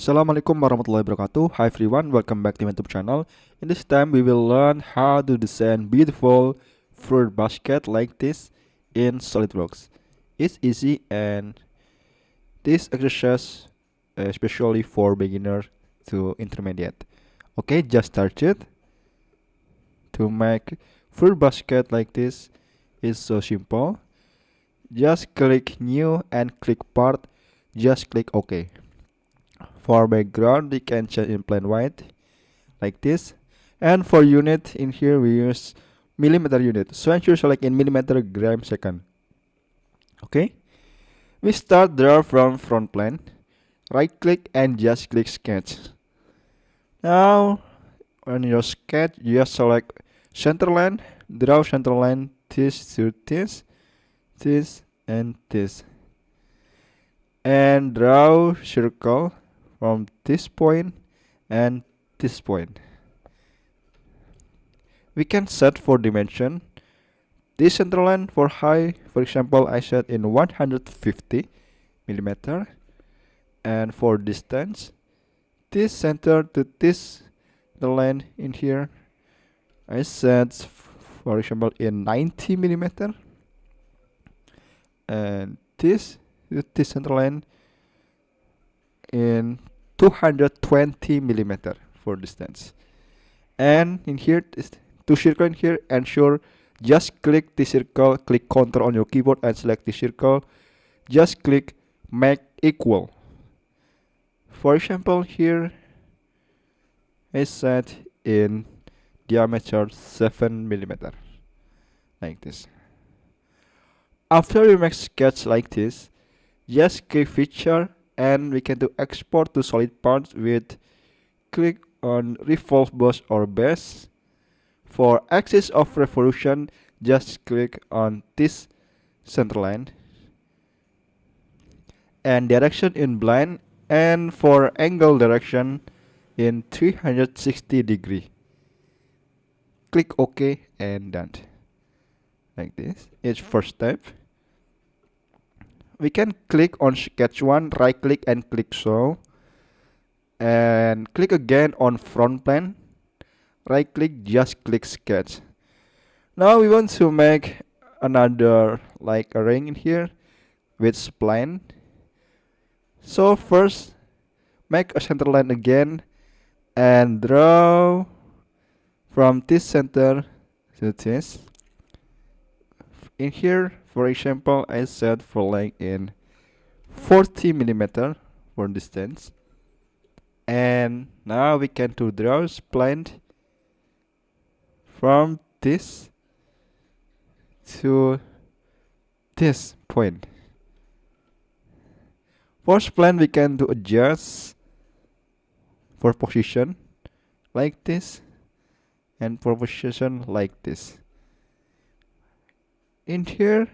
Assalamualaikum warahmatullahi wabarakatuh. Hi everyone, welcome back to my YouTube channel. In this time, we will learn how to design beautiful fruit basket like this in SolidWorks. It's easy and this exercise especially for beginner to intermediate. Okay, just start it. To make fruit basket like this is so simple. Just click new and click part. Just click OK. For background, we can change in plain white like this. And for unit in here, we use millimeter unit. So ensure select in millimeter gram second. Okay. We start draw from front plane. Right click and just click sketch. Now, on your sketch, just select center line. Draw center line this to this, and this. And draw circle from this point and this point. We can set for dimension. This center line for height, for example, I set in 150 millimeter, and for distance, this center to this the line in here, I set for example in 90 millimeter, and this center line in 220 millimeter for distance. And in here, to circle in here, ensure just click the circle, click Ctrl on your keyboard and select the circle. Just click make equal. For example, here I set in diameter 7 millimeter like this. After we make sketch like this, just click feature and we can do export to solid parts with click on revolve boss or base. For axis of revolution, just click on this center line and direction in blind, and for angle direction in 360 degree. Click OK and done. Like this. It's first step. We can click on sketch 1, right click and click show, and click again on front plane. Right click, just click sketch. Now we want to make another like a ring in here with spline. So first make a center line again and draw from this center to this. In here, for example, I set for length in 40 millimeter for distance. And now we can to draw spline from this to this point. For spline, we can do adjust for position like this and for position like this. In here,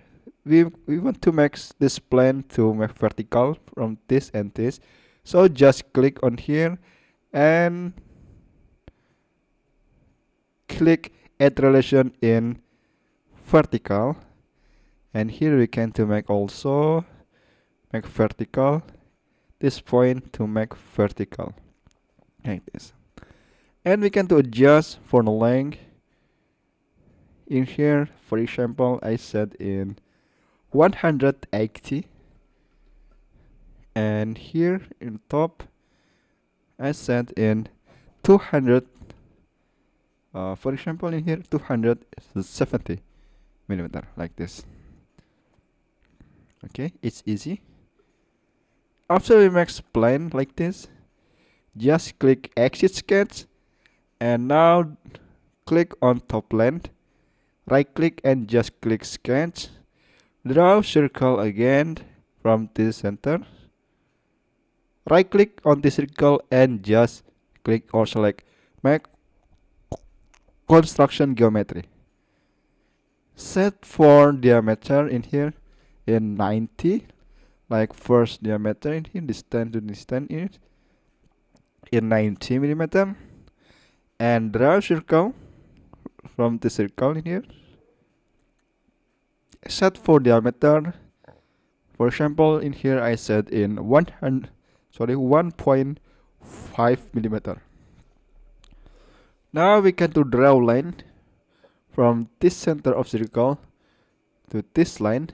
we want to make this plane to make vertical from this and this. So just click on here and click add relation in vertical, and here we can to make also make vertical this point to make vertical like this. And we can to adjust for the length. In here, for example, I set in 180, and here in top I set in 200. For example, in here 270 millimeter like this. Okay, it's easy. After we make spline like this, just click exit sketch, and now click on top length. Right click and just click sketch. Draw circle again from this center. Right click on the circle and just click or select make construction geometry. Set for diameter in here in 90, like first diameter in here, distance to distance in 90 millimeter, and draw circle from the circle in here. Set for diameter. For example, in here I set in 1.1 5 millimeter. Now we can to draw line from this center of circle to this line.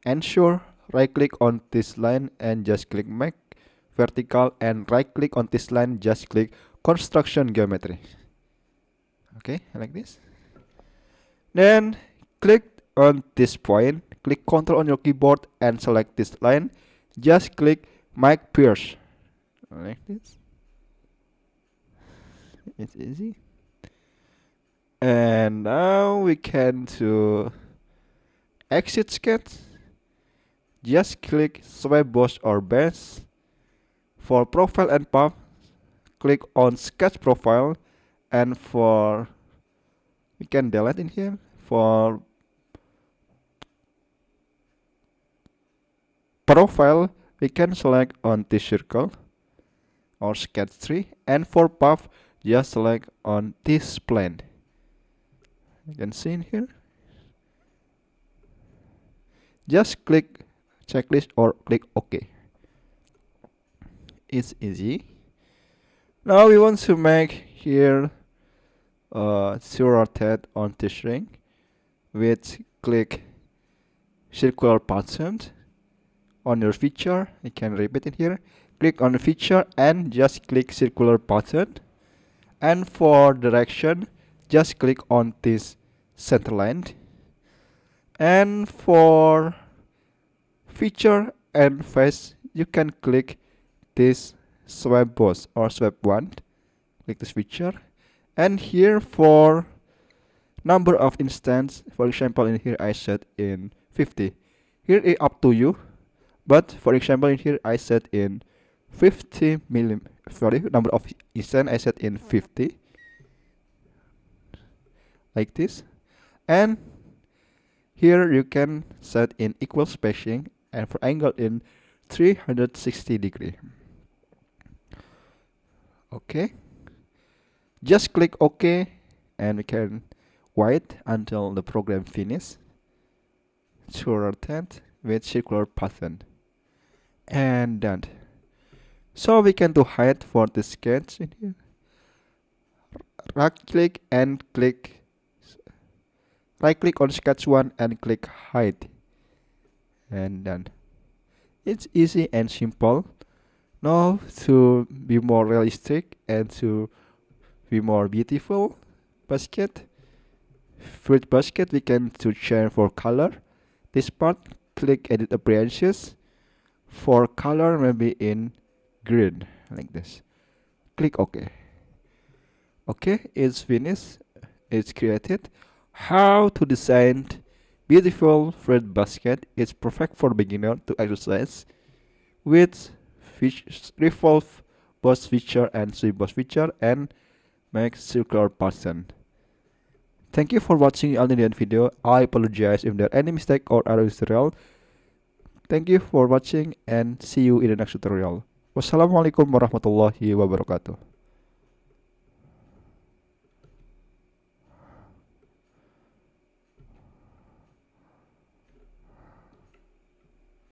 Ensure right click on this line and just click make vertical, and right click on this line, just click construction geometry. Okay, like this. Then click on this point, click Ctrl on your keyboard and select this line. Just click make pierce, like this. It's easy. And now we can to exit sketch. Just click swipe boss or base. For profile and path, click on sketch profile, and for we can delete in here. For profile, we can select on this circle or sketch tree, and for path, just select on this plane. You can see in here. Just click checklist or click OK. It's easy. Now we want to make here zero rotate on this ring with click circular pattern on your feature. You can repeat it here. Click on the feature and just click circular pattern. And for direction, just click on this center line. And for feature and face, you can click this swipe boss or swipe wand. Click this feature. And here for number of instance, for example in here I set in 50. Here it up to you, but for example in here I set in 50 number of instance I set in 50, like this. And here you can set in equal spacing and for angle in 360 degree. Okay, just click OK, and we can wait until the program finishes to rotate with circular pattern, and done. So we can do hide for the sketch in here. Right click and click, right click on sketch one and click hide, and done. It's easy and simple. Now to be more realistic and to be more beautiful basket, fruit basket, we can to change for color. This part, click edit appearances. For color, maybe in green, like this. Click OK. Okay, it's finished. It's created. How to design beautiful fruit basket is perfect for beginner to exercise with revolve boss feature and sweep boss feature and make circular pattern. Thank you for watching the Indian video. I apologize if there are any mistake or error tutorial. Thank you for watching and see you in the next tutorial. Wassalamualaikum warahmatullahi wabarakatuh.